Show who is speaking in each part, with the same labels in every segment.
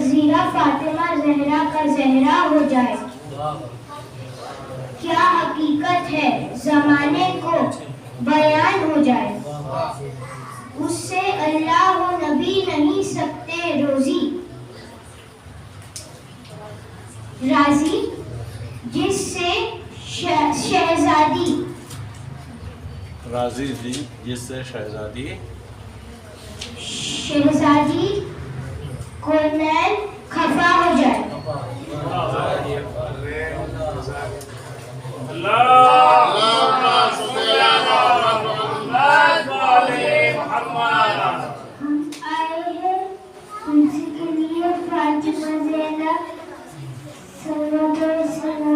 Speaker 1: تجزیرہ فاطمہ زہرا کا زہرا ہو جائے. کیا حقیقت ہے زمانے کو بیان ہو جائے. اس سے اللہ و نبی نہیں سکتے روزی. راضی جس سے شہزادی
Speaker 2: راضی جی جس سے شہزادی
Speaker 1: کونین خفا ہو جائے. ہم آئے ہیں تلسی کے لیے فاطمہ زہرا صلوات و سلام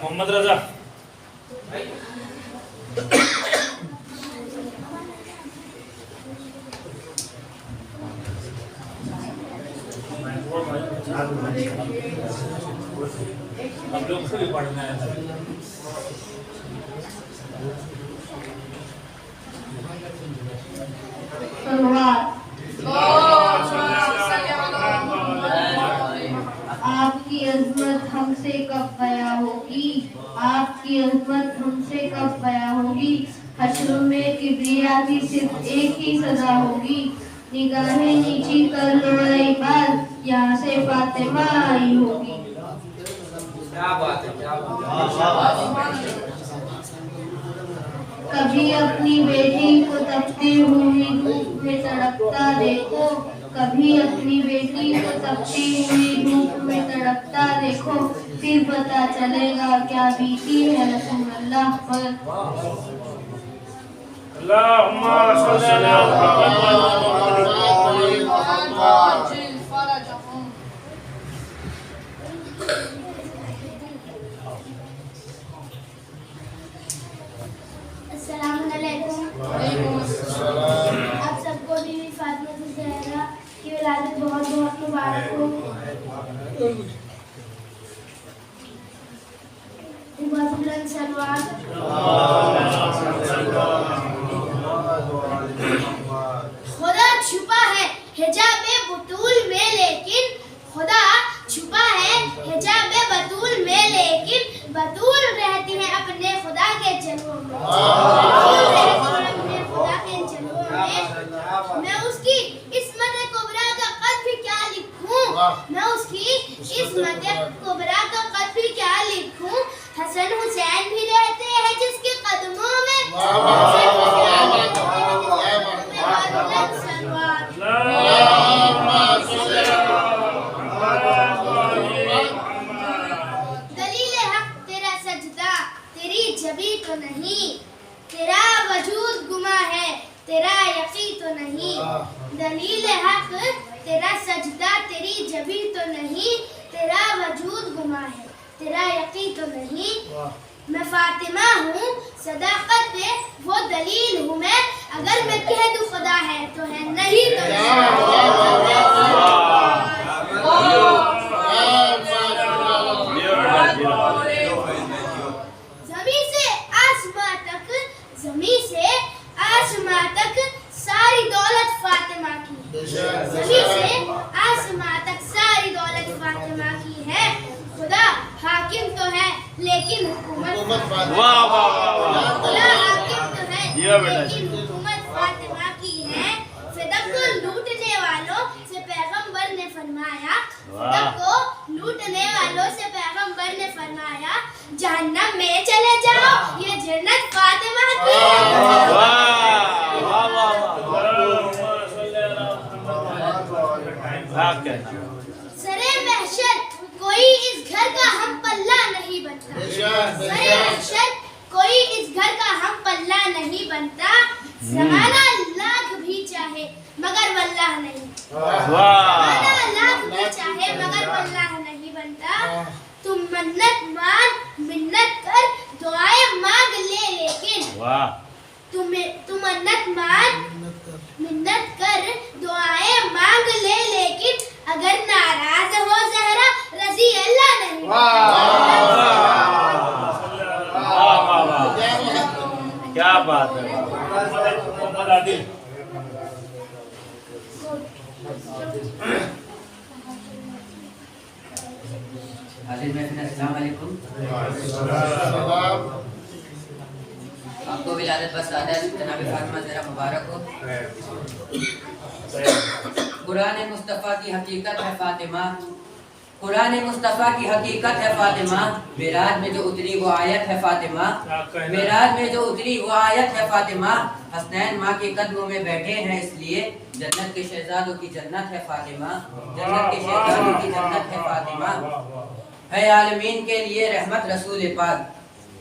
Speaker 2: محمد رضا ہم لوگ کو بھی پڑھنا ہے.
Speaker 1: آپ کی عظمت ہم سے کب بیاں ہوگی. آپ کی عظمت ہم سے کب بیاں ہوگی. حشر میں کبریا کی صرف ایک ہی سزا ہوگی. نگاہیں نیچی کر لو اے عباد یہاں سے فاطمہ آئی ہوگی. کبھی اپنی بیٹی کو تپتی ہوئی دھوپ میں تڑپتا دیکھو. کبھی اپنی بیٹی کو تپتی ہوئی دھوپ میں تڑپتا دیکھو. پھر پتا چلے گا کیا بیتی ہے رسول اللہ پر.
Speaker 2: اللهم صل على
Speaker 1: السلام علیکم. آپ سب کو بیوی فاطمہ زہرا کی ولادت بہت بہت مبارک ہو. بہت بلند سلوات. خدا چھپا ہے حجاب بطول میں لیکن خدا چھپا ہے حجاب بطول میں لیکن بطول رہتی ہے اپنے خدا کے جلووں میں. میں اس کی عصمت کبریٰ کا قد بھی کیا لکھوں. میں اس کی عصمت کبریٰ کا قد بھی کیا لکھوں. حسن حسین بھی رہتے ہیں جس کے قدموں میں. دلیل حق تیرا سجدہ تیری جبی تو نہیں. تیرا وجود گما ہے تیرا یقین تو نہیں. دلیل حق تیرا سجدہ تیری جبی تو نہیں. تیرا وجود گما ہے تیرا یقین تو نہیں. میں فاطمہ ہوں صداقت پہ وہ دلیل ہوں میں. اگر میں کہہ دوں خدا ہے تو ہے نہیں تو زمین سے آسمان تک ساری دولت فاطمہ کی. زمین سے آسمان تک ساری دولت فاطمہ کی ہے. خدا حاکم تو ہے لیکن حکومت خدا حاکم تو ہے لیکن حکومت فاطمہ کی ہے. فدق کو لوٹنے والوں سے پیغمبر نے فرمایا. فدق کو لوٹنے والوں سے پیغمبر نے فرمایا جہنم میں چلے جاؤ یہ جنت فاطمہ کی ہے. سرے محشر کوئی اس گھر کا ہم پلہ نہیں بنتا. سرے محشر کوئی اس گھر کا ہم پلہ نہیں بنتا. زمانہ لاکھ بھی چاہے مگر واللہ نہیں. زمانہ لاکھ بھی چاہے مگر واللہ نہیں بنتا. تم منت مان منت کر دعائیں مانگ لے لیکن تم منت مان
Speaker 3: منت کر دعائیں مانگ لے، لیکن اگر ناراض ہو زہرا رضی اللہ نہیں۔
Speaker 2: کیا بات ہے محمد عادل۔
Speaker 4: حاضر محفل السلام علیکم۔ آپ کو ولادت بسعادت جناب فاطمہ زہرا مبارک ہو۔ قرآن مصطفیٰ کی حقیقت ہے فاطمہ، قرآن مصطفیٰ کی حقیقت ہے فاطمہ، معراج میں جو اتری وہ آیت ہے فاطمہ، معراج میں جو اتری وہ آیت ہے فاطمہ، حسنین ماں کے قدموں میں بیٹھے ہیں اس لیے جنت کے شہزادوں کی جنت ہے فاطمہ، جنت کے شہزادوں کی جنت ہے فاطمہ۔ ہے عالمین کے لیے رحمت رسول پاک،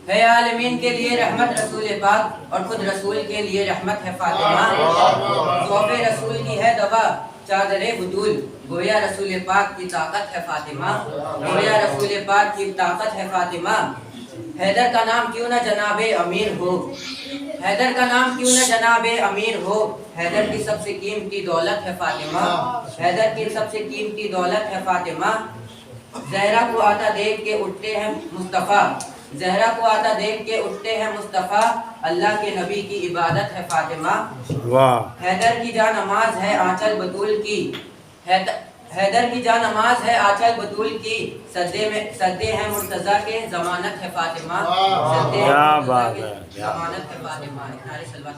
Speaker 4: ہے عالمین کے لیے رحمت رسول پاک، اور خود رسول کے لیے رحمت ہے فاطمہ۔ خوف رسول کی ہے دوا چادر بطول، گویا رسول پاک کی طاقت ہے فاطمہ، گویا رسول پاک کی طاقت ہے فاطمہ۔ حیدر کا نام کیوں نہ جناب امیر ہو، حیدر کا نام کیوں نہ جناب امیر ہو، حیدر کی سب سے قیمتی دولت ہے فاطمہ، حیدر کی سب سے قیمتی دولت ہے فاطمہ۔ زہرا کو آتا دیکھ کے اٹھتے ہیں مصطفیٰ، زہرا کو آتا دیکھ کے اٹھتے ہیں مصطفیٰ، اللہ کے نبی کی عبادت ہے فاطمہ۔ حیدر کی جا نماز ہے آنچل بطول کی، حیدر کی جا نماز ہے آنچل بطول کی، سجدے ہیں مرتضیٰ کے ضمانت ہے فاطمہ، سجدے ہیں مرتضیٰ کے ضمانت ہے فاطمہ۔ نعرہ صلوات۔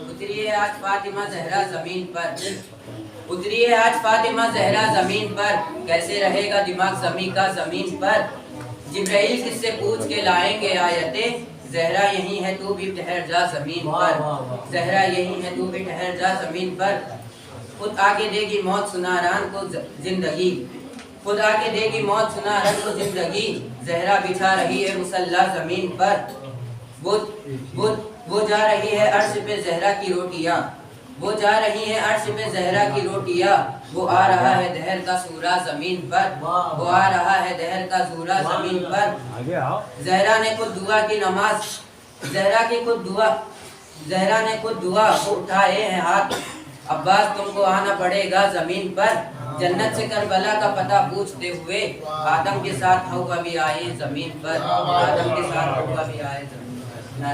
Speaker 4: اتری ہے آج فاطمہ زہرا زمین پر، اتری ہے آج فاطمہ زہرا زمین پر، کیسے رہے گا دماغ زمین کا زمین پر؟ جبرائیل کس سے پوچھ کے لائیں گے آیتیں، زہرا یہی ہے تو بھی ٹھہر جا زمین پر، زہرا یہی ہے تو بھی ٹھہر جا زمین پر۔ خود آگے دے گی موت سناران کو زندگی، خود آگے دے گی موت سناران کو زندگی، زہرا بچھا رہی ہے مصلی زمین پر، وہ جا رہی ہے عرش پہ زہرا کی روٹیاں، وہ جا رہی ہے عرش پہ زہرا کی روٹیاں، وہ آ رہا ہے دہر کا سورہ زمین پر، وہ آ رہا ہے دہر کا سورہ زمین پر۔ زہرا نے خود دعا کی نماز، زہرا کی خود دعا، زہرا نے خود دعا کو اٹھائے ہیں ہاتھ، عباس تم کو آنا پڑے گا زمین پر، جنت سے کربلا کا پتہ پوچھتے ہوئے، آدم کے ساتھ ہوا بھی آئے زمین پر، آدم کے ساتھ ہوا بھی آئے زمین پر۔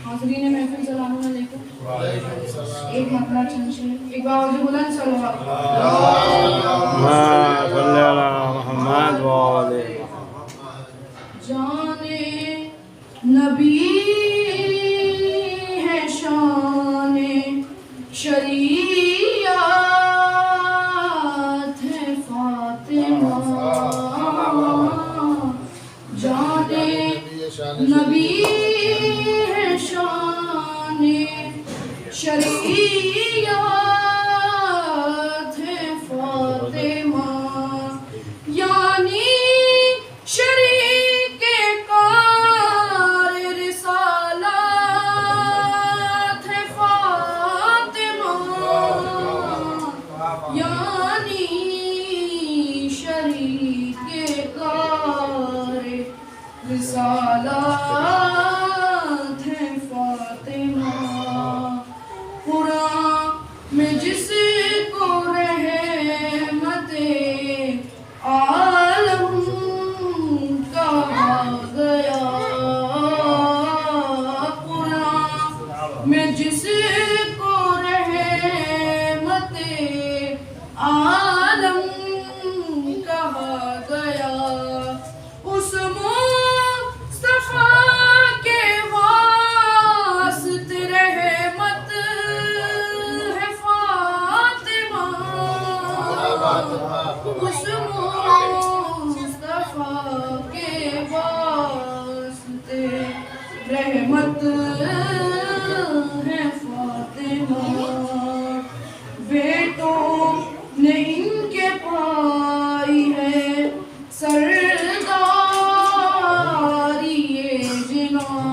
Speaker 5: حاضرین محفل سلام علیکم۔ ایک مرتبہ چند شعر، ایک بار جو بلند صلوات۔
Speaker 6: صلی اللہ محمد وعلى
Speaker 5: جانے نبی ہے شان شریعت ہے فاطمہ، جانے نبی ہے شان شریعت ہے فاطمہ، یعنی شریک کار رسالت ہے فاطمہ، یعنی شریک کار رسالت ہے فاطمہ۔ قرآن میں جس کو رحمت عالم کہا گیا، قرآن میں جس کو رحمت عالم کہا گیا، اس مصطفیٰ کے واسطے رحمت ہے فاطمہ، اس مصطفیٰ کے واسطے رحمت ہے فاطمہ۔ بیٹوں نے ان کے پائی ہے سرداری جناں،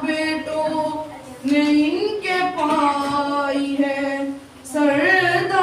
Speaker 5: بیٹوں نے ان کے پائی ہے سرداری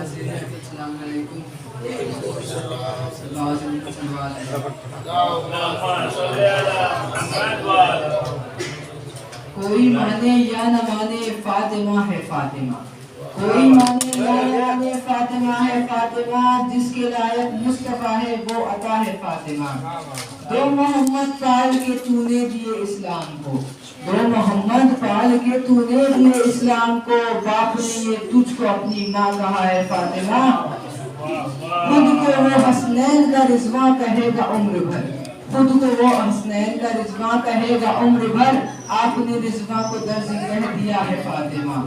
Speaker 4: السلام علیکم کوئی مانے یا نہ مانے فاطمہ ہے فاطمہ کوئی مانے یا نہ مانے فاطمہ ہے فاطمہ جس کے لائق مصطفیٰ ہے وہ عطا ہے فاطمہ دو محمد پال کے تو نے دیے اسلام کو دو محمد پال کے تو نے دیے اسلام کو باپ نے یہ تجھ کو اپنی ماں کہا ہے فاطمہ خود کو وہ حسنین کا رضوان کہے گا عمر بھر خود کو وہ حسنین کا رضوان کہے گا عمر بھر آپ نے رضوان کو درج کہہ دیا ہے فاطمہ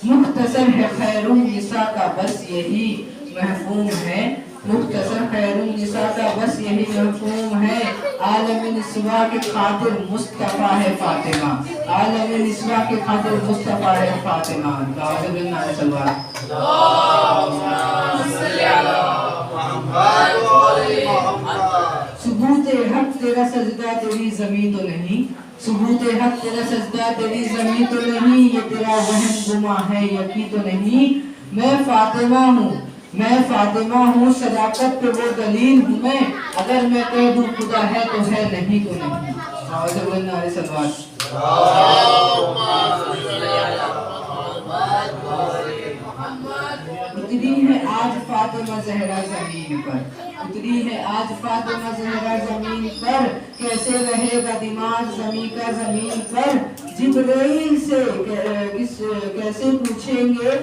Speaker 4: مختصر ہے خیر النساء کا بس یہی محفوم ہے مختصر خیر النساء کا بس یہی محفوم ہے عالم نسواں کے خاطر مصطفیٰ ہے فاطمہ عالم نسواں کے خاطر مصطفیٰ ہے فاطمہ ثبوت حق تیرا سجدہ تیری زمین تو نہیں ثبوت حق تیرا سجدہ تیری زمین تو نہیں یہ تیرا وہم گما ہے یقین تو نہیں میں فاطمہ ہوں صداقت پہ وہ دلیل ہوں میں اگر میں کہہ دوں خدا ہے تو ہے نہیں تو نہیں اتری ہے آج فاطمہ زہرا زمین پر اتری ہے آج فاطمہ زہرا زمین پر کیسے رہے گا دماغ زمین کا زمین پر جبرائیل سے کیسے پوچھیں گے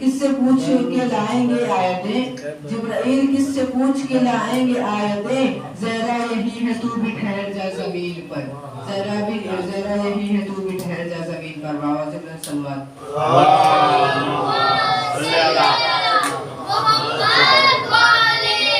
Speaker 4: کس سے پوچھ کے لائیں گے آیتیں جبرائیل کس سے پوچھ کے لائیں گے آیتیں زہرا یہی ہے تو بھی ٹھہر جا زمین پر زہرا یہی ہے تو بھی ٹھہر جا زمین پر بابا جبرائیل صلوات
Speaker 3: محمد والے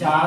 Speaker 7: 4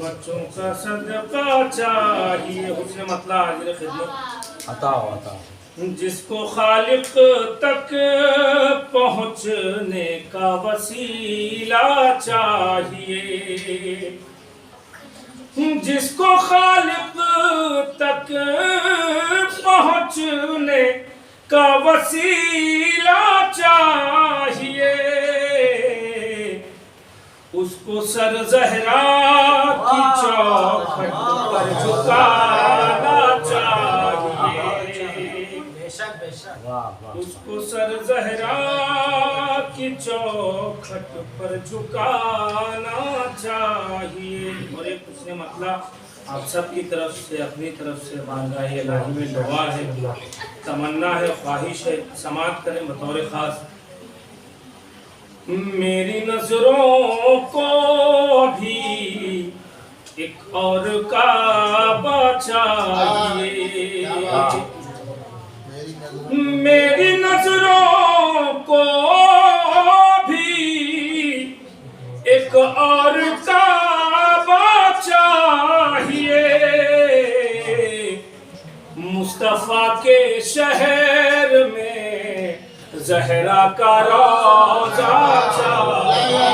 Speaker 2: بچوں کا صدقہ چاہیے. حسن مطلع حاضر خدمت.
Speaker 6: عطا
Speaker 2: جس کو خالق تک پہنچنے کا وسیلہ چاہیے. جس کو خالق تک پہنچنے کا وسیلہ چاہیے, اس کو سر زہرا کی چوکھٹ پر جھکانا چاہیے. اس کو سر زہرا کی چوکھٹ پر جھکانا چاہیے. اور ایک اس نے مطلب آپ سب کی طرف سے, اپنی طرف سے بارگاہ الہی میں دعا ہے, تمنا ہے, خواہش ہے, سماعت کریں بطور خاص. میری نظروں کو بھی ایک اور کعبہ چاہیے. میری نظروں کو بھی ایک اور کعبہ چاہیے. مصطفیٰ کے شہر میں زہرا کا روضہ چاہیے.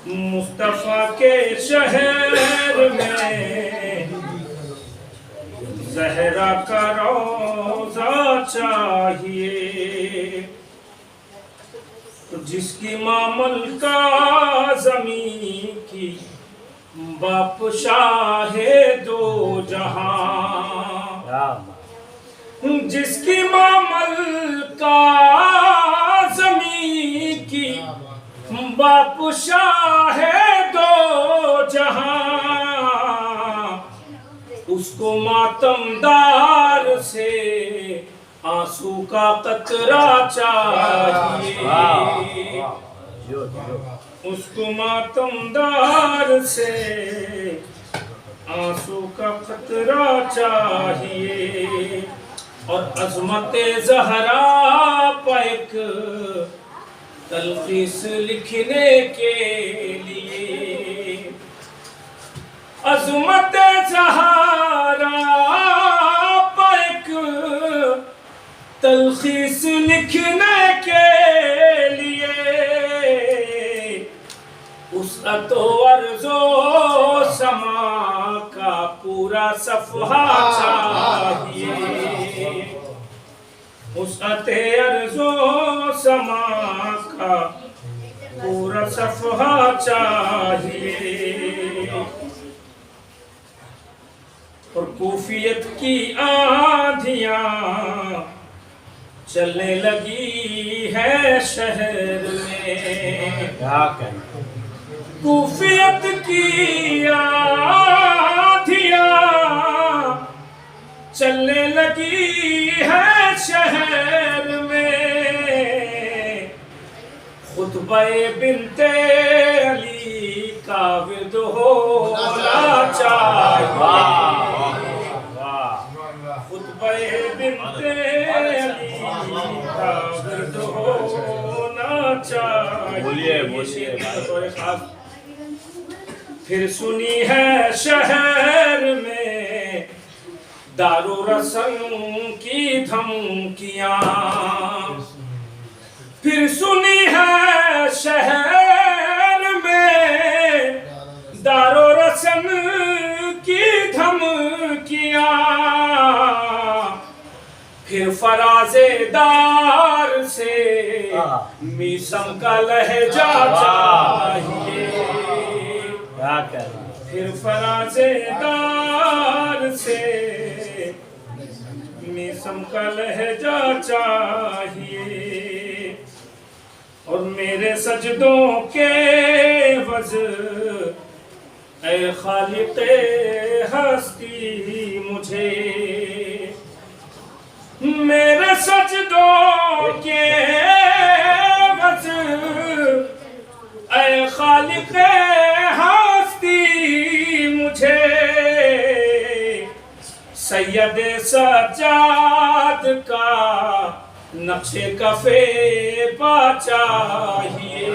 Speaker 2: مصطفیٰ کے شہر میں زہرا کا روضہ چاہیے. جس کی ماں ملکہ زمین کی باپ شاہ دو جہاں. جس کی ماں ملکہ زمین کی باپ شاہ دو جہاں, اس کو ماتمدار سے آنسو کا قطرہ چاہیے. اس کو ماتمدار سے آنسو کا قطرہ چاہیے. اور عظمت زہرا پہ ایک تلخیص لکھنے کے لیے. عظمت زہرا پہ ایک تلخیص لکھنے کے لیے وسعت و عرض و سما کا پورا صفحہ چاہیے. وسعت عرض و سما کا پورا صفحہ چاہیے. اور کوفیت کی آندھیاں چلنے لگی ہے شہر میں. کوفیت کی آندھیاں چلنے لگی ہے شہر میں. خطبہ بنت علی کا ورد ہونا چاہیے. خطبہ بنت علی کا ورد ہونا چاہیے. پھر سنی ہے شہر میں دار و رسم کی دھمکیاں. پھر سنی ہے شہر میں دار و رسم کی دھمکیاں. پھر فراز دار سے میسم کا لہجہ چاہیے. پھر فراز دار سے میسم کا لہجہ چاہیے. اور میرے سجدوں کے وز اے خالق ہستی مجھے. میرے سجدوں کے وز اے خالق ہستی مجھے. سید سجاد کا نقش کفے پا چاہیے.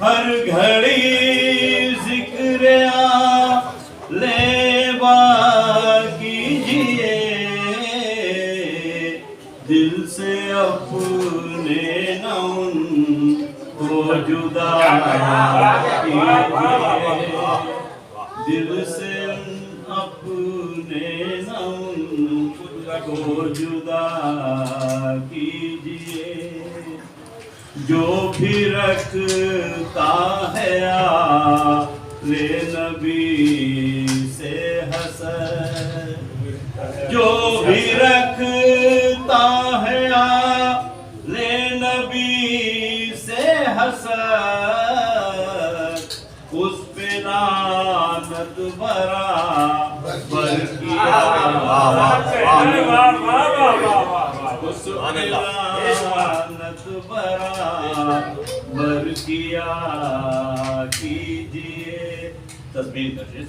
Speaker 6: ہر گھڑی ذکر لیبا کیجئے دل سے اپنے نہ ان کو جدا کیجئے دل سے اپنے نہ ان کو جدا کیجئے جو بھی رکھتا ہے آلِ نبی سے حسد جو بھی رکھتا ہے آلِ نبی سے حسد اس پہ لعنت برابر کیا اس پہ لعنت برابر کیا کیجئے تسبیح کشش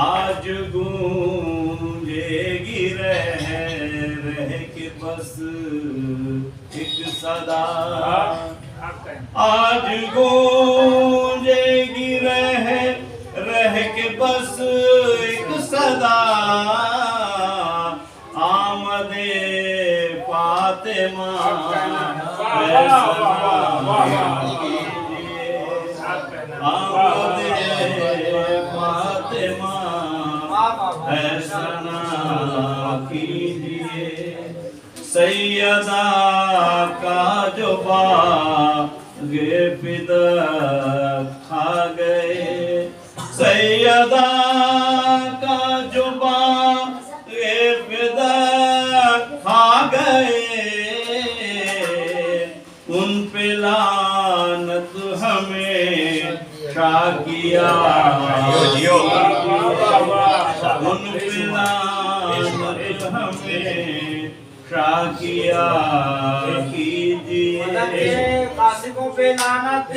Speaker 6: آج گونجے گی رہ کے بس ایک صدا آج گونجے گی رہ کے بس ایک صدا آمد فاطمہ آمد فاطمہ ایسنا کیجئے سیدہ کا جو باغ فدق کھا گئے سیدہ کا جو باغ فدق کھا گئے ان پہ لعنت ہمیں کیا ان پہ لعنت ہمیں کیا کیجئے
Speaker 7: فاسقوں پہ لعنت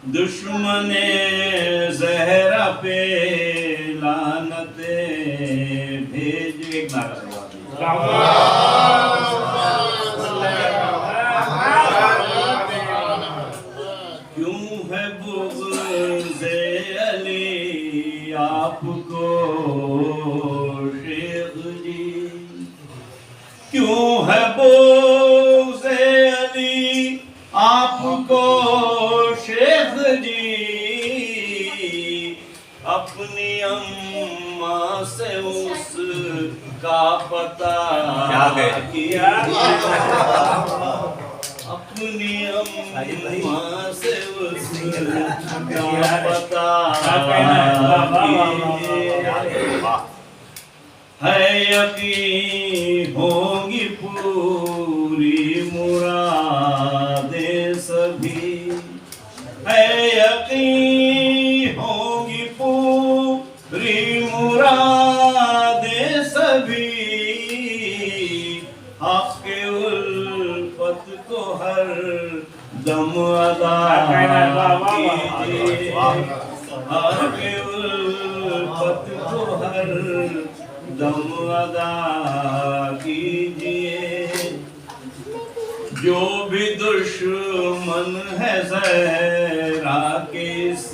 Speaker 6: دشمن زہرا پہ لعنت بھیج ایک کیوں ہے بغض علی آپ کو شیخ جی کیوں ہے بغض علی آپ کو شیخ جی اپنی اماں سے اس کا پتہ کیا اپنی اماں سے اس کا پتہ ہے یقین ہوں گی پوری مرادیں سبھی ہے یقین ہوں گی پوری مرادیں سبھی حق الفت کو ہر دم ادا کیجئے حق الفت کو ہر دم ادا کیجئے جو بھی دشمن ہے زہرا کے اس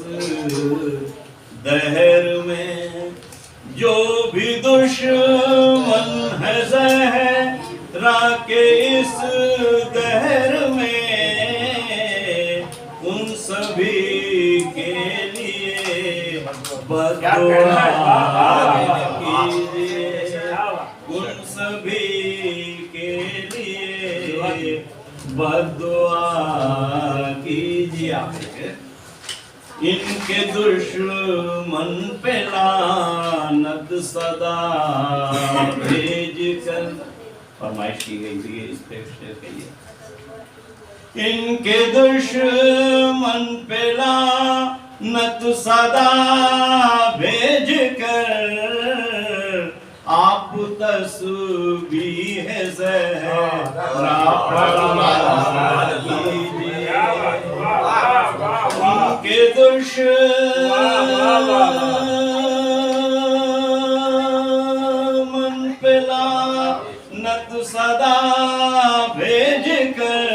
Speaker 6: دہر میں جو بھی دشمن ہے زہرا کے اس دہر میں ان سبھی کے لیے بددعا کیجئے ان سبھی کے لیے بددعا کیجئے ان کے دشمن پہ لعنت صدا بھیج کر فرمائش کی گئی تھی اس پہ ان کے دشمن پہ لعنت صدا بھیج کر آپ تسبیح زہرا پڑھا کیجئے ان کے دشمن پہ لعنت صدا بھیج کر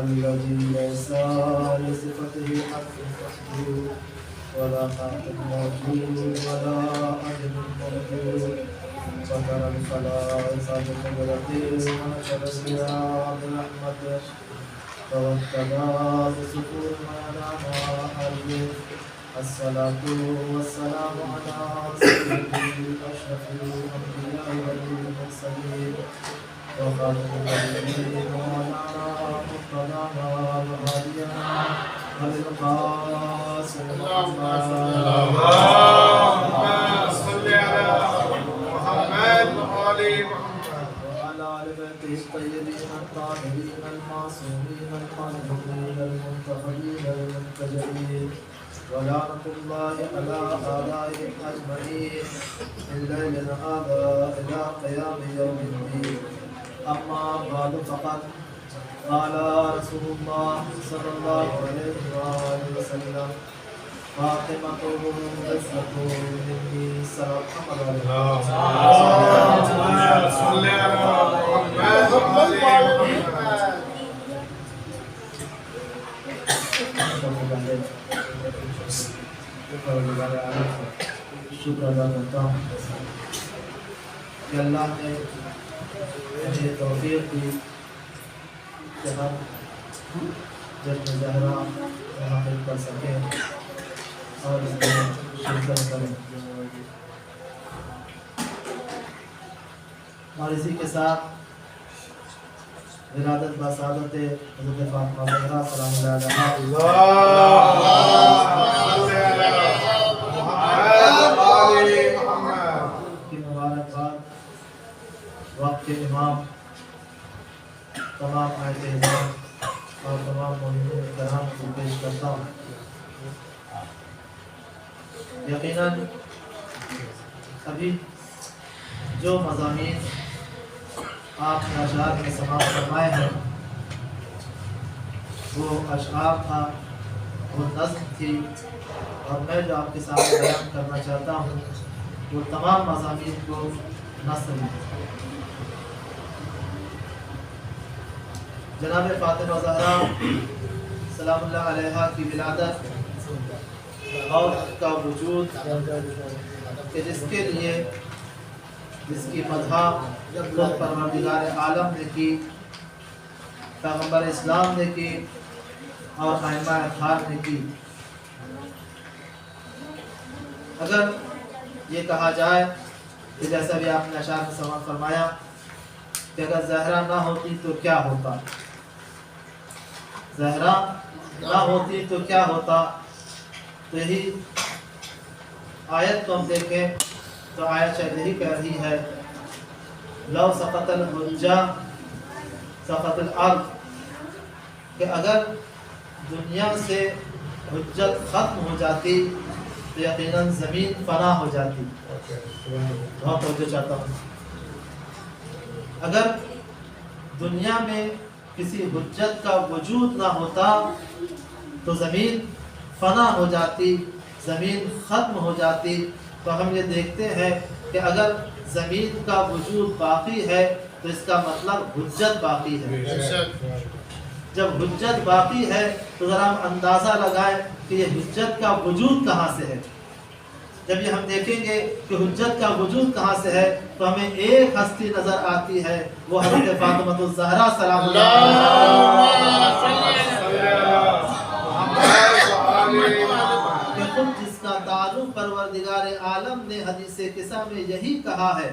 Speaker 8: الذي ليس لصفته حق محدود ولا خاتم موجود ولا أجل موجود وترى الخلائق بقدرته ونشر الرياح برحمته توكلا بسكون على أرضه. الصلاة والسلام على سيدنا أشرف الأنبياء والمرسلين وخاتم النبيين وعلى مقتدانا وهادينا والقاسم
Speaker 9: اللهم صل على محمد وآل محمد
Speaker 8: وعلى آل بيته الطيبين الطاهرين المعصومين القانتين المنتخبين المنتجبين ولعنة الله على أعدائهم أجمعين من ليلنا هذا إلى قيام يوم الدين. أما بعد فقد قال رسول الله صلى الله عليه وآله وسلم فاطمة بسرة مني سلام محمد
Speaker 9: صل على محمد وآل محمد
Speaker 8: شکر ادا کرتا ہوں کہ اللہ نے مجھے توفیق دی کہ ہم جشن زہرا منعقد کر سکیں اور اس میں شرکت کریں. اور اسی کے ساتھ ولادت بسعادت حضرت فاطمہ زہرا سلام اللہ علیہا کی مبارکباد وقت کے امام تمام آئے اعزاز اور تمام مومنین کرام کو پیش کرتا ہوں۔ یقیناً ابھی جو مضامین آپ نے اشعار میں سماعت فرمائے ہیں وہ اشعار تھا، وہ نظم تھی، اور میں جو آپ کے سامنے بیان کرنا چاہتا ہوں وہ تمام مضامین کو نثر ہے۔ جناب فاطمہ زہرا سلام اللہ علیہا کی ولادت اور اس کا وجود کہ جس کے لیے جس کی مدح خود پروردگار عالم نے کی، پیغمبر اسلام نے کی اور ائمہ اطہار نے کی۔ اگر یہ کہا جائے کہ جیسا بھی آپ نے اشعار میں سماعت فرمایا کہ اگر زہرا نہ ہوتی تو کیا ہوتا، زہرا نہ ہوتی تو کیا ہوتا، تو یہی آیت کو ہم دیکھیں تو آیت شاید یہی کہہ رہی ہے لو سقط الحجہ سقط الارض، کہ اگر دنیا سے حجت ختم ہو جاتی تو یقیناً زمین فنا ہو جاتی۔ بہت توجہ چاہتا ہوں، اگر دنیا میں کسی حجت کا وجود نہ ہوتا تو زمین فنا ہو جاتی، زمین ختم ہو جاتی۔ تو ہم یہ دیکھتے ہیں کہ اگر زمین کا وجود باقی ہے تو اس کا مطلب حجت باقی ہے۔ جب حجت باقی ہے تو ذرا ہم اندازہ لگائیں کہ یہ حجت کا وجود کہاں سے ہے۔ جب یہ ہم دیکھیں گے کہ حجت کا وجود کہاں سے ہے تو ہمیں ایک ہستی نظر آتی ہے، وہ حضرت فاطمہ الزہرا سلام اللہ کہ خود جس کا تعلق پروردگار عالم نے حدیث قصہ میں یہی کہا ہے،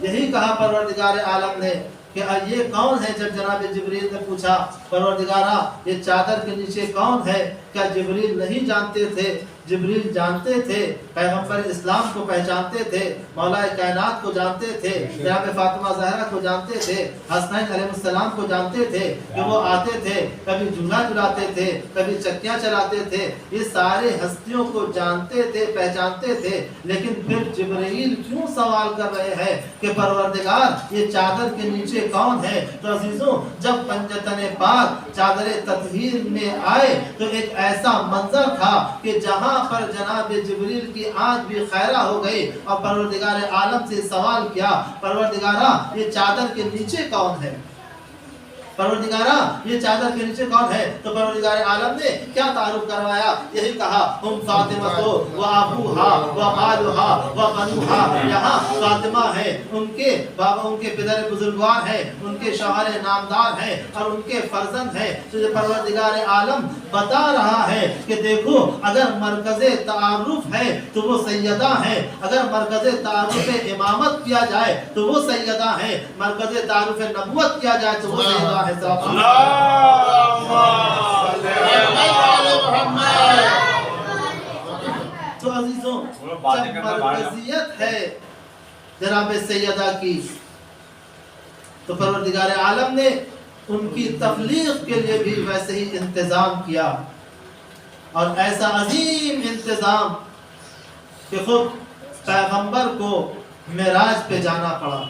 Speaker 8: یہی کہا پروردگار عالم نے کہ یہ کون ہے۔ جب جناب جبریل نے پوچھا پروردگارہ یہ چادر کے نیچے کون ہے، کیا جبریل نہیں جانتے تھے؟ جبریل جانتے تھے، پیغمبر اسلام کو پہچانتے تھے، مولا کائنات کو جانتے تھے، جناب فاطمہ زہرا کو جانتے تھے، حسنین علیہ السلام کو جانتے تھے کہ وہ آتے تھے، کبھی جھولا جھلاتے تھے، کبھی چکیاں چلاتے تھے، یہ سارے ہستیوں کو جانتے تھے، پہچانتے تھے۔ لیکن پھر جبریل کیوں سوال کر رہے ہیں کہ پروردگار یہ چادر کے نیچے کون ہے؟ تو عزیزوں جب پنجتن پاک چادر تطہیر میں آئے تو ایک ایسا منظر تھا کہ جہاں پر جناب جبریل کی آنکھ بھی خیرہ ہو گئی اور پروردگار عالم سے سوال کیا پروردگارہ یہ چادر کے نیچے کون ہے؟ پروردگارہ یہ چادر کے نیچے کون ہے؟ تو پروردگار عالم نے کیا تعارف کروایا؟ یہی کہا ہم فاطمہ تو و ابوہا و مالوہا و بنوہا، یہاں فاطمہ ہے، ان کے بابا ان کے پدر بزرگوار ہیں، ان کے شوہر نامدار ہیں اور ان کے فرزند ہیں۔ تو یہ پروردگار عالم بتا رہا ہے کہ دیکھو اگر مرکز تعارف ہے تو وہ سیدہ ہیں، اگر مرکز تعارف امامت کیا جائے تو وہ سیدہ ہیں، مرکز تعارف نبوت کیا جائے تو وہ سیدہ ہیں۔ تو عزیزوں جب مرکزیت ہے جناب سیدہ کی تو پروردگار عالم نے ان کی تبلیغ کے لیے بھی ویسے ہی انتظام کیا، اور ایسا عظیم انتظام کہ خود پیغمبر کو معراج پہ جانا پڑا،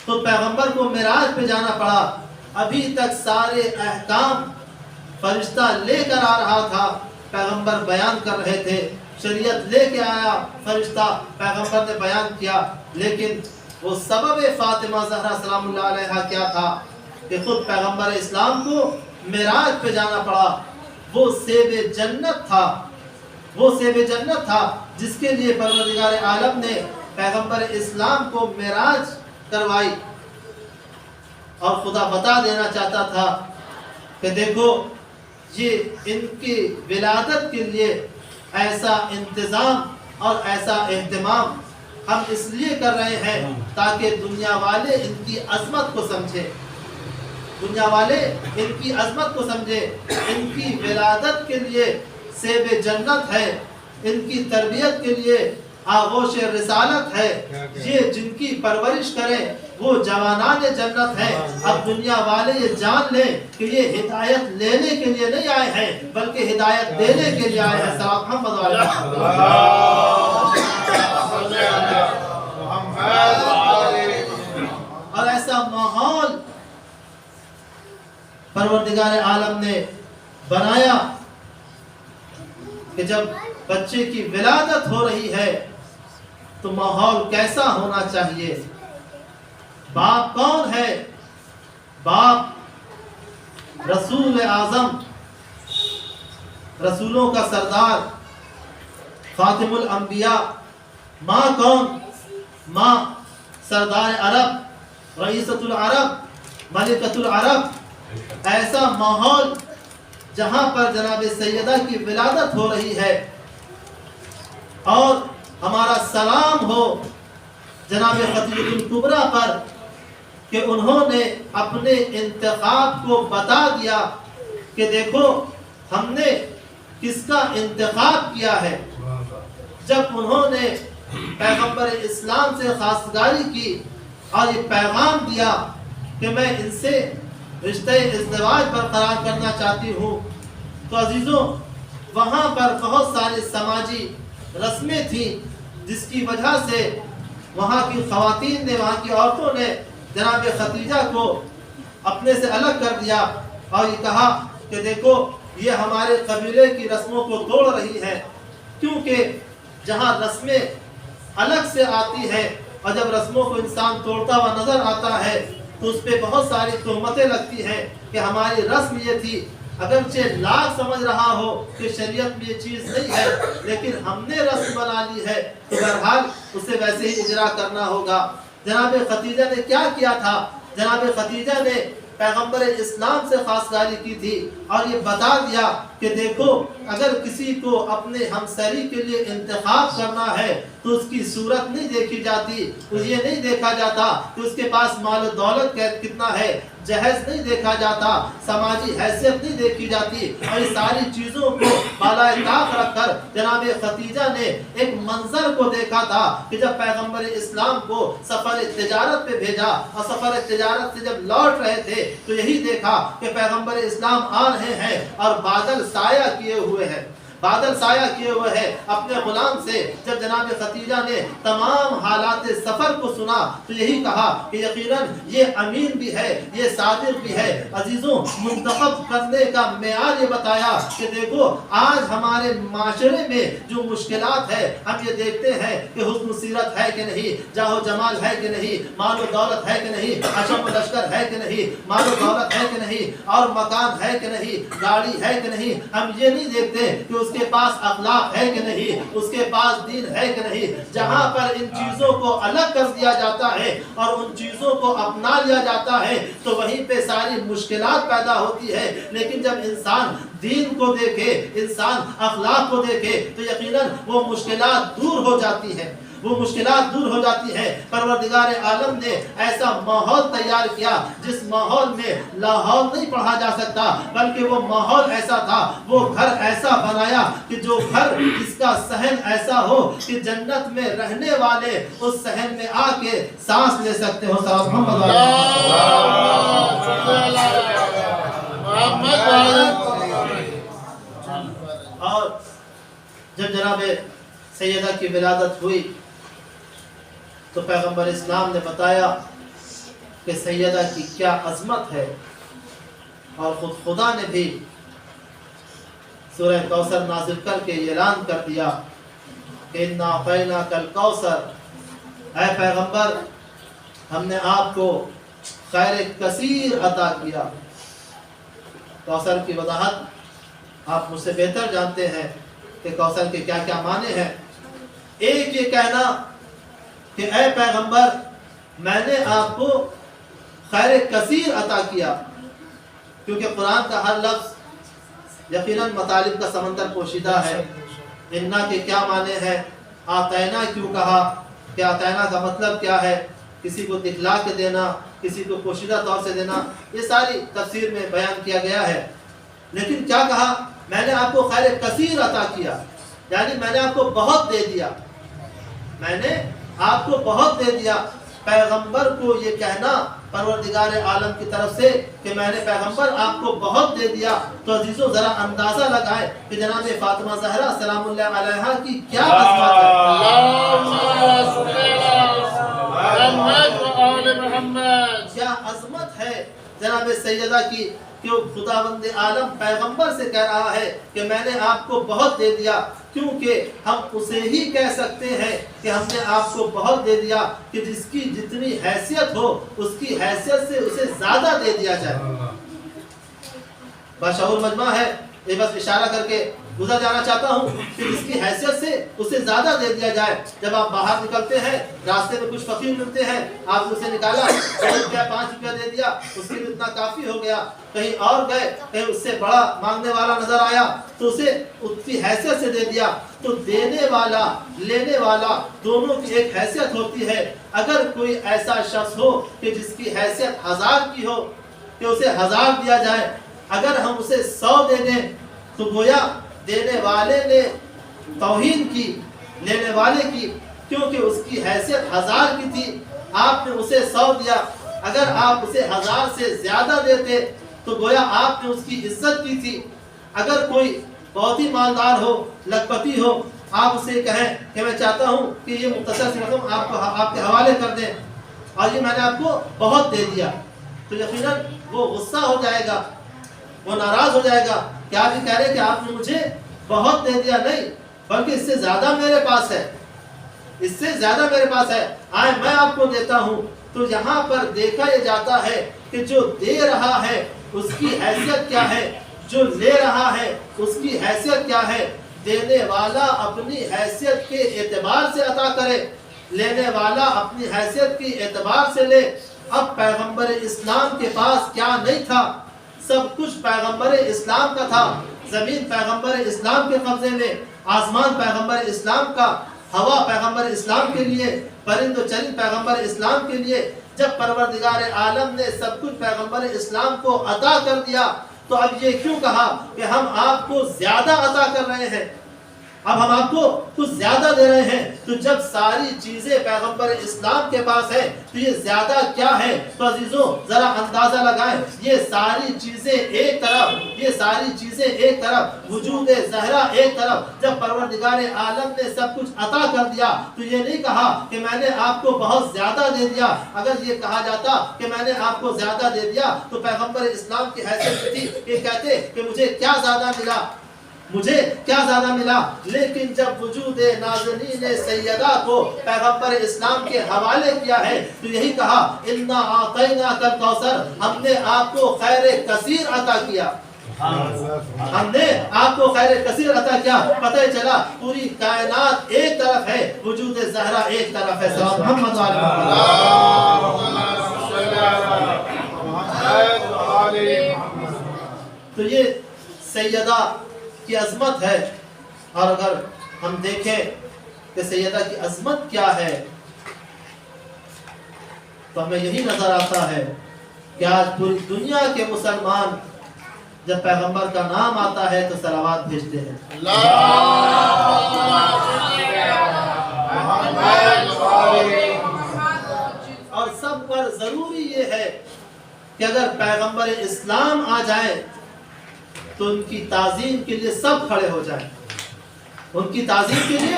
Speaker 8: خود پیغمبر کو معراج پہ جانا پڑا۔ ابھی تک سارے احکام فرشتہ لے کر آ رہا تھا، پیغمبر بیان کر رہے تھے، شریعت لے کے آیا فرشتہ، پیغمبر نے بیان کیا، لیکن وہ سبب فاطمہ زہرا سلام اللہ علیہا کیا تھا کہ خود پیغمبر اسلام کو معراج پہ جانا پڑا۔ وہ سیب جنت تھا، وہ سیب جنت تھا جس کے لیے پروردگار عالم نے پیغمبر اسلام کو معراج کروائی، اور خدا بتا دینا چاہتا تھا کہ دیکھو یہ ان کی ولادت کے لیے ایسا انتظام اور ایسا اہتمام ہم اس لیے کر رہے ہیں تاکہ دنیا والے ان کی عظمت کو سمجھیں، دنیا والے ان کی عظمت کو سمجھے، ان کی ولادت کے لیے سیب جنت ہے، ان کی تربیت کے لیے آغوش رسالت ہے، یہ جن کی پرورش کریں وہ جوانان جنت ہیں۔ اب دنیا والے یہ جان لیں کہ یہ ہدایت لینے کے لیے نہیں آئے ہیں بلکہ ہدایت دینے کے لیے آئے ہیں۔ صلی محمد اور ایسا ماحول پروردگار عالم نے بنایا کہ جب بچے کی ولادت ہو رہی ہے تو ماحول کیسا ہونا چاہیے؟ باپ کون ہے؟ باپ رسول اعظم، رسولوں کا سردار، خاتم الانبیاء۔ ماں کون؟ ماں سردار عرب، رئیسۃ العرب، ملکۃ العرب۔ ایسا ماحول جہاں پر جناب سیدہ کی ولادت ہو رہی ہے، اور ہمارا سلام ہو جناب خدیجہ الکبریٰ پر کہ انہوں نے اپنے انتخاب کو بتا دیا کہ دیکھو ہم نے کس کا انتخاب کیا ہے۔ جب انہوں نے پیغمبر اسلام سے خواستگاری کی اور یہ پیغام دیا کہ میں ان سے رشتہ ازدواج برقرار کرنا چاہتی ہوں، تو عزیزوں وہاں پر بہت سارے سماجی رسمیں تھیں جس کی وجہ سے وہاں کی خواتین نے، وہاں کی عورتوں نے جناب خدیجہ کو اپنے سے الگ کر دیا اور یہ کہا کہ دیکھو یہ ہمارے قبیلے کی رسموں کو توڑ رہی ہے، کیونکہ جہاں رسمیں الگ سے آتی ہے اور جب رسموں کو انسان توڑتا ہوا نظر آتا ہے تو اس پہ بہت ساری تہمتیں لگتی ہیں کہ ہماری رسم یہ تھی۔ اگرچہ لاکھ سمجھ رہا ہو کہ شریعت میں یہ چیز نہیں ہے، لیکن ہم نے رسم بنا لی ہے تو بہرحال اسے ویسے ہی اجرا کرنا ہوگا۔ جناب خدیجہ نے کیا کیا تھا؟ جناب خدیجہ نے پیغمبر اسلام سے خواستگاری کی تھی اور یہ بتا دیا کہ دیکھو اگر کسی کو اپنے ہمسری کے لیے انتخاب کرنا ہے تو اس کی صورت نہیں دیکھی جاتی، یہ نہیں دیکھا جاتا کہ اس کے پاس مال و دولت کتنا ہے، جہیز نہیں دیکھا جاتا، سماجی حیثیت نہیں دیکھی جاتی، اور یہ ساری چیزوں کو بالائے طاق رکھ کر جناب خدیجہ نے ایک منظر کو دیکھا تھا کہ جب پیغمبر اسلام کو سفر تجارت پہ بھیجا اور سفر تجارت سے جب لوٹ رہے تھے تو یہی دیکھا کہ پیغمبر اسلام آ رہے ہیں اور بادل سایہ کیے ہوئے ہیں، بادل سایہ کیے ہوئے ہیں اپنے غلام سے۔ جب جناب خدیجہ نے تمام حالات سفر کو سنا تو یہی کہا کہ یقیناً یہ امین بھی ہے، یہ صادق بھی ہے۔ عزیزوں منتخب کرنے کا معیار یہ بتایا کہ دیکھو آج ہمارے معاشرے میں جو مشکلات ہے، ہم یہ دیکھتے ہیں کہ حسن سیرت ہے کہ نہیں، جاہ و جمال ہے کہ نہیں، مال و دولت ہے کہ نہیں، حشم و لشکر ہے کہ نہیں، مال و دولت ہے کہ نہیں، اور مکان ہے کہ نہیں، گاڑی ہے کہ نہیں۔ ہم یہ نہیں دیکھتے کہ اس کے پاس اخلاق ہے کہ نہیں، اس کے پاس دین ہے کہ نہیں۔ جہاں پر ان چیزوں کو الگ کر دیا جاتا ہے اور ان چیزوں کو اپنا لیا جاتا ہے تو وہیں پہ ساری مشکلات پیدا ہوتی ہے۔ لیکن جب انسان دین کو دیکھے، انسان اخلاق کو دیکھے تو یقیناً وہ مشکلات دور ہو جاتی ہیں، وہ مشکلات دور ہو جاتی ہیں۔ پروردگار عالم نے ایسا ماحول تیار کیا جس ماحول میں لاہور نہیں پڑھا جا سکتا، بلکہ وہ ماحول ایسا تھا، وہ گھر ایسا بنایا کہ جو گھر جس کا صحن ایسا ہو کہ جنت میں رہنے والے اس صحن میں آ کے سانس لے سکتے ہو۔ اور جب جناب سیدہ کی ولادت ہوئی تو پیغمبر اسلام نے بتایا کہ سیدہ کی کیا عظمت ہے، اور خود خدا نے بھی سورہ کوثر نازل کر کے اعلان کر دیا کہ انا اعطیناک الکوثر، اے پیغمبر ہم نے آپ کو خیر کثیر عطا کیا۔ کوثر کی وضاحت آپ مجھ سے بہتر جانتے ہیں کہ کوثر کے کیا کیا معنی ہیں۔ ایک یہ کہنا کہ اے پیغمبر میں نے آپ کو خیر کثیر عطا کیا، کیونکہ قرآن کا ہر لفظ یقیناً مطالب کا سمندر پوشیدہ ہے۔ انا کے کیا معنی ہے، آتینا کیوں کہا، کہ آتینا کا مطلب کیا ہے، کسی کو دکھلا کے دینا، کسی کو پوشیدہ طور سے دینا، یہ ساری تفسیر میں بیان کیا گیا ہے۔ لیکن کیا کہا؟ میں نے آپ کو خیر کثیر عطا کیا، یعنی میں نے آپ کو بہت دے دیا، میں نے آپ کو بہت دے دیا۔ پیغمبر کو یہ کہنا پروردگار عالم کی طرف سے کہ میں نے پیغمبر آپ کو بہت دے دیا، تو عزیزو ذرا اندازہ لگائیں کہ جناب فاطمہ زہرا سلام اللہ علیہا کی کیا عظمت ہے، کیا عظمت ہے جناب سیدہ کی، کہ خداوند عالم پیغمبر سے کہہ رہا ہے کہ میں نے آپ کو بہت دے دیا، کیونکہ ہم اسے ہی کہہ سکتے ہیں کہ ہم نے آپ کو بہت دے دیا کہ جس کی جتنی حیثیت ہو اس کی حیثیت سے اسے زیادہ دے دیا جائے۔ باشعور مجمع ہے، یہ بس اشارہ کر کے گزر جانا چاہتا ہوں کہ جس کی حیثیت سے اسے زیادہ دے دیا جائے۔ جب آپ باہر نکلتے ہیں، راستے میں کچھ فقیر ملتے ہیں، آپ نے اسے نکالا، 2 روپیہ 5 روپیہ دے دیا، اس کے لیے اتنا کافی ہو گیا۔ کہیں اور گئے، کہیں اس سے بڑا مانگنے والا نظر آیا تو اسے اس کی حیثیت سے دے دیا۔ تو دینے والا لینے والا دونوں کی ایک حیثیت ہوتی ہے۔ اگر کوئی ایسا شخص ہو کہ جس کی حیثیت 1000 کی ہو کہ اسے 1000 دیا جائے، اگر ہم اسے 100 دے دیں تو گویا دینے والے نے توہین کی لینے والے کی، کیونکہ اس کی حیثیت 1000 کی تھی، آپ نے اسے 100 دیا۔ اگر آپ اسے 1000 سے زیادہ دیتے تو گویا آپ نے اس کی عزت کی تھی۔ اگر کوئی بہت ہی مالدار ہو، لکھپتی ہو، آپ اسے کہیں کہ میں چاہتا ہوں کہ یہ مختصر سی رقم آپ کے حوالے کر دیں اور یہ میں نے آپ کو بہت دے دیا، تو یقیناً وہ غصہ ہو جائے گا، وہ ناراض ہو جائے گا کہ آپ یہ کہہ رہے ہیں کہ آپ نے مجھے بہت دے دیا۔ نہیں، بلکہ اس سے زیادہ میرے پاس ہے، اس سے زیادہ میرے پاس ہے، آئے میں آپ کو دیتا ہوں۔ تو یہاں پر دیکھا یہ جاتا ہے کہ جو دے رہا ہے اس کی حیثیت کیا ہے، جو لے رہا ہے اس کی حیثیت کیا ہے۔ دینے والا اپنی حیثیت کے اعتبار سے عطا کرے، لینے والا اپنی حیثیت کے اعتبار سے لے۔ اب پیغمبر اسلام کے پاس کیا نہیں تھا؟ سب کچھ پیغمبر اسلام کا تھا۔ زمین پیغمبر اسلام کے قبضے میں، آسمان پیغمبر اسلام کا، ہوا پیغمبر اسلام کے لیے، پرند و چرند پیغمبر اسلام کے لیے۔ جب پروردگار عالم نے سب کچھ پیغمبر اسلام کو عطا کر دیا تو اب یہ کیوں کہا کہ ہم آپ کو زیادہ عطا کر رہے ہیں، اب ہم آپ کو کچھ زیادہ دے رہے ہیں؟ تو جب ساری چیزیں پیغمبر اسلام کے پاس ہیں تو یہ زیادہ کیا ہے؟ تو عزیزوں ذرا اندازہ لگائیں، یہ ساری چیزیں ایک طرف، یہ ساری چیزیں ایک طرف، وجود زہرا ایک طرف۔ جب پروردگار عالم نے سب کچھ عطا کر دیا تو یہ نہیں کہا کہ میں نے آپ کو بہت زیادہ دے دیا۔ اگر یہ کہا جاتا کہ میں نے آپ کو زیادہ دے دیا تو پیغمبر اسلام کی حیثیت تھی کہ کہتے کہ مجھے کیا زیادہ ملا، مجھے کیا زیادہ ملا۔ لیکن جب وجود نازنین سیدہ کو پیغمبر اسلام کے حوالے کیا ہے تو یہی کہا اِنَّا أَعْطَيْنَاكَ الْكَوْثَرَ، ہم نے آپ کو خیر کثیر عطا کیا، ہم نے آپ کو خیر کثیر عطا کیا۔ پتہ چلا پوری کائنات ایک طرف ہے، وجود زہرا ایک طرف ہے۔ سلام محمد تو یہ سیدہ کی عظمت ہے۔ اور اگر ہم دیکھیں کہ سیدہ کی عظمت کیا ہے تو ہمیں یہی نظر آتا ہے کہ آج پوری دنیا کے مسلمان جب پیغمبر کا نام آتا ہے تو صلوات بھیجتے ہیں۔ اور سب پر ضروری یہ ہے کہ اگر پیغمبر اسلام آ جائیں تو ان کی تعظیم کے لیے سب کھڑے ہو جائیں، ان کی تعظیم کے لیے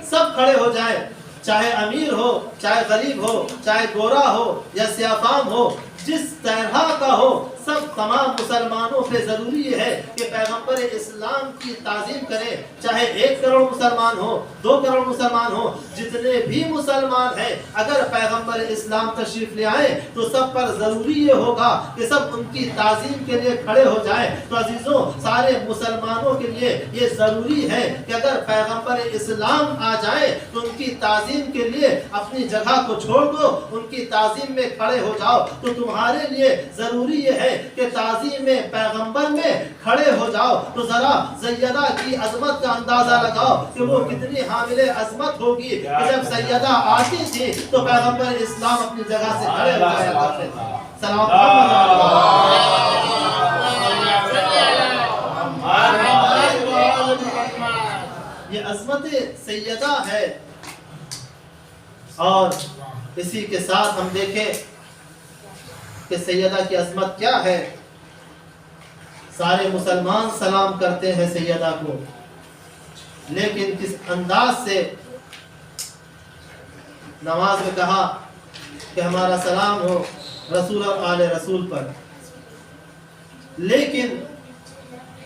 Speaker 8: سب کھڑے ہو جائیں، چاہے امیر ہو، چاہے غریب ہو، چاہے گورا ہو یا سیاہ فام ہو، جس طرح کا ہو، سب تمام مسلمانوں پہ ضروری یہ ہے کہ پیغمبر اسلام کی تعظیم کریں۔ چاہے 1 کروڑ مسلمان ہو، 2 کروڑ مسلمان ہو، جتنے بھی مسلمان ہیں، اگر پیغمبر اسلام تشریف لے آئیں تو سب پر ضروری یہ ہوگا کہ سب ان کی تعظیم کے لیے کھڑے ہو جائیں۔ تو عزیزوں سارے مسلمانوں کے لیے یہ ضروری ہے کہ اگر پیغمبر اسلام آ جائیں تو ان کی تعظیم کے لیے اپنی جگہ کو چھوڑ دو، ان کی تعظیم میں کھڑے ہو جاؤ۔ تو تمہارے لیے ضروری یہ ہے کہ تعظیم پیغمبر میں کھڑے ہو جاؤ تو ذرا سیدہ کی عظمت کا اندازہ لگاؤ کہ وہ کتنی حامل عظمت ہوگی کہ جب سیدہ آتی تھی تو پیغمبر اسلام اپنی جگہ سے کھڑے ہو جایا کرتے تھے. یہ عظمت سیدہ ہے. اور اسی کے ساتھ ہم دیکھیں کہ سیدہ کی عظمت کیا ہے. سارے مسلمان سلام کرتے ہیں سیدہ کو، لیکن کس انداز سے نماز میں کہا کہ ہمارا سلام ہو رسول اور آل رسول پر. لیکن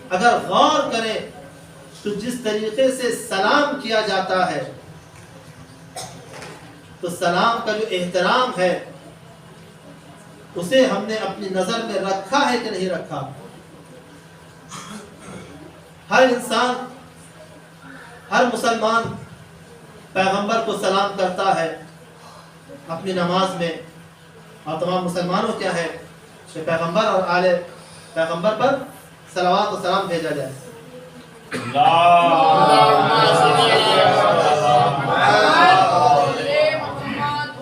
Speaker 8: اگر غور کریں تو جس طریقے سے سلام کیا جاتا ہے تو سلام کا جو احترام ہے اسے ہم نے اپنی نظر میں رکھا ہے کہ نہیں رکھا. ہر انسان، ہر مسلمان پیغمبر کو سلام کرتا ہے اپنی نماز میں، اور تمام مسلمانوں کیا ہے کہ پیغمبر اور آل پیغمبر پر صلوات و سلام بھیجا جائے.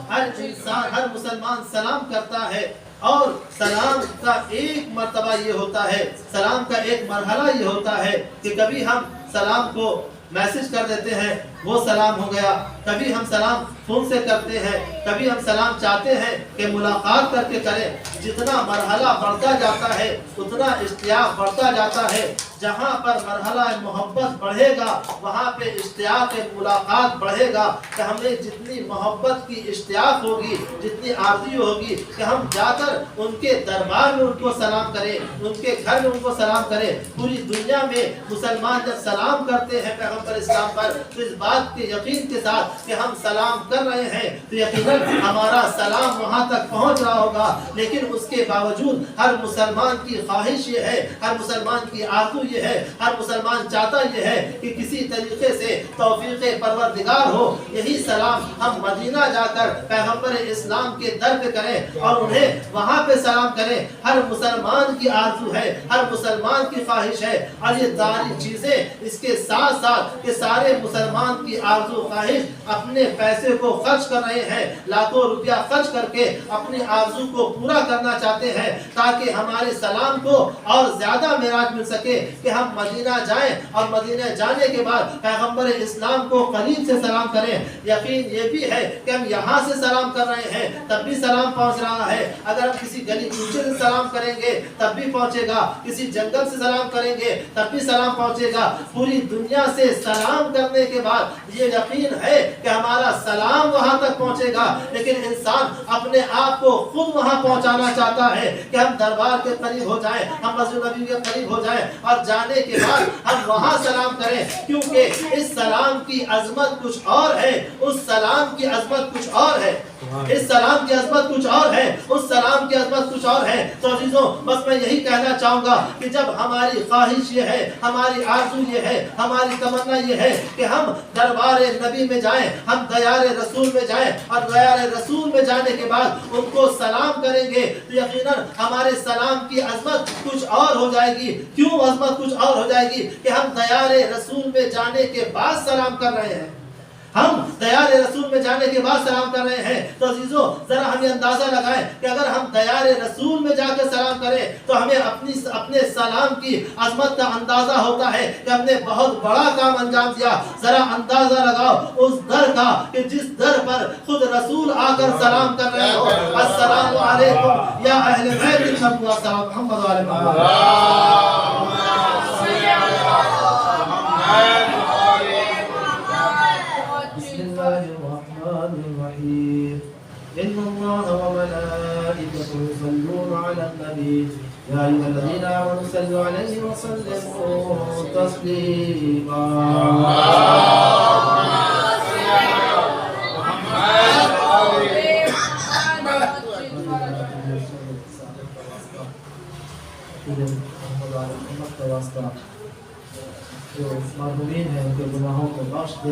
Speaker 8: ہر انسان، ہر مسلمان سلام کرتا ہے، اور سلام کا ایک مرتبہ یہ ہوتا ہے، سلام کا ایک مرحلہ یہ ہوتا ہے کہ کبھی ہم سلام کو میسج کر دیتے ہیں، وہ سلام ہو گیا. کبھی ہم سلام فون سے کرتے ہیں، کبھی ہم سلام چاہتے ہیں کہ ملاقات کر کے کریں. جتنا مرحلہ بڑھتا جاتا ہے اتنا اشتیاق بڑھتا جاتا ہے. جہاں پر مرحلہ محبت بڑھے گا وہاں پہ اشتیاق ملاقات بڑھے گا. کہ ہمیں جتنی محبت کی اشتیاق ہوگی، جتنی آرزو ہوگی کہ ہم جا کر ان کے دربار میں ان کو سلام کریں، ان کے گھر میں ان کو سلام کریں. پوری دنیا میں مسلمان جب سلام کرتے ہیں پیغمبر اسلام پر تو اس بات کے یقین کے ساتھ کہ ہم سلام کر رہے ہیں تو یقیناً ہمارا سلام وہاں تک پہنچ رہا ہوگا. لیکن اس کے باوجود ہر مسلمان کی خواہش یہ ہے، ہر مسلمان کی آرزو یہ ہے، ہر مسلمان چاہتا یہ ہے کہ کسی طریقے سے توفیق پروردگار ہو یہی سلام ہم مدینہ جا کر پیغمبر اسلام کے در پہ کریں اور انہیں وہاں پہ سلام کریں. ہر مسلمان کی آرزو ہے، ہر مسلمان کی خواہش ہے. اور یہ ساری چیزیں اس کے ساتھ ساتھ کہ سارے مسلمان کی آرزو خواہش اپنے پیسے کو خرچ کر رہے ہیں، لاکھوں روپیہ خرچ کر کے اپنی آرزو کو پورا کرنا چاہتے ہیں تاکہ ہمارے سلام کو اور زیادہ معراج مل سکے کہ ہم مدینہ جائیں اور مدینہ جانے کے بعد پیغمبر اسلام کو قریب سے سلام کریں. یقین یہ بھی ہے کہ ہم یہاں سے سلام کر رہے ہیں تب بھی سلام پہنچ رہا ہے. اگر ہم کسی گلی کوچے سے سلام کریں گے تب بھی پہنچے گا، کسی جنگل سے سلام کریں گے تب بھی سلام پہنچے گا. پوری دنیا سے سلام کرنے کے بعد یہ یقین ہے کہ ہمارا سلام وہاں تک پہنچے گا. لیکن انسان اپنے آپ کو خود وہاں پہنچانا چاہتا ہے کہ ہم دربار کے قریب ہو جائیں، ہم مسجد نبی کے قریب ہو جائیں اور جانے کے بعد ہم وہاں سلام کریں. کیونکہ اس سلام کی عظمت کچھ اور ہے، اس سلام کی عظمت کچھ اور ہے، اس سلام کی عظمت کچھ اور ہے، اس سلام کی عظمت کچھ اور ہے. تو عزیزوں بس میں یہی کہنا چاہوں گا کہ جب ہماری خواہش یہ ہے، ہماری آرزو یہ ہے، ہماری تمنا یہ ہے کہ ہم دربار نبی میں جائیں، ہم دیار رسول میں جائیں اور دیار رسول میں جانے کے بعد ان کو سلام کریں گے تو یقیناً ہمارے سلام کی عظمت کچھ اور ہو جائے گی. کیوں عظمت کچھ اور ہو جائے گی؟ کہ ہم دیار رسول میں جانے کے بعد سلام کر رہے ہیں، ہم دیار رسول میں جانے کے بعد سلام کر رہے ہیں. تو عزیزوں ذرا ہمیں اندازہ لگائیں کہ اگر ہم دیار رسول میں جا کے سلام کریں تو ہمیں اپنے سلام کی عظمت کا اندازہ ہوتا ہے کہ ہم نے بہت بڑا کام انجام دیا. ذرا اندازہ لگاؤ اس در کا کہ جس در پر خود رسول آ کر سلام کر رہے ہو. السلام علیکم یا اہل بیت محمد و آل محمد. إن الله وملائكته يصلون على النبي يا أيها الذين آمنوا صلوا عليه وسلموا تسليما. جو مرحومین ہیں ان کے گناہوں کو بخش دے.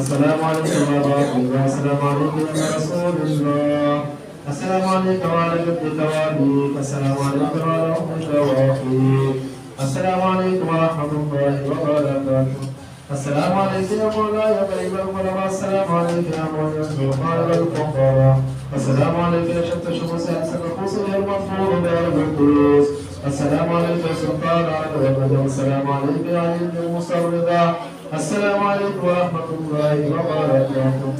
Speaker 8: السلام عليكم ورحمة الله. السلام عليكم يا رسول الله. السلام عليكم وعلى جدك وأبيك. السلام عليكم وعلى أمك وأخيك. السلام عليكم ورحمة الله وبركاته. السلام عليكم يا مولاي يا قريب القربى. السلام عليكم يا مولاي سبحان الفقراء. السلام عليكم يا شمس الشمس أنسك الخوص المنصور دار القدوس. السلام عليكم يا سلطان على الوطن. السلام عليكم يا عيد المسترضى. السلام عليكم ورحمة الله وبركاته.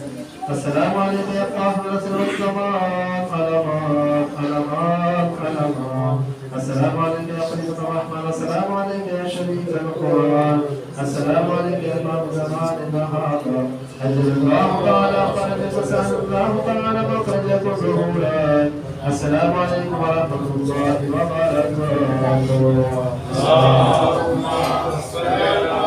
Speaker 8: السلام عليكم يا طاهر رسول الزمان. علامات علامات علامات. السلام عليكم يا قريب الرحمن. السلام عليكم يا شريك القرآن. السلام عليكم يا إمام زماننا هذا. أجل الله تعالى خير وسهل الله تعالى مخرجة ظهورا. السلام عليكم ورحمة الله وبركاته. اللهم صل على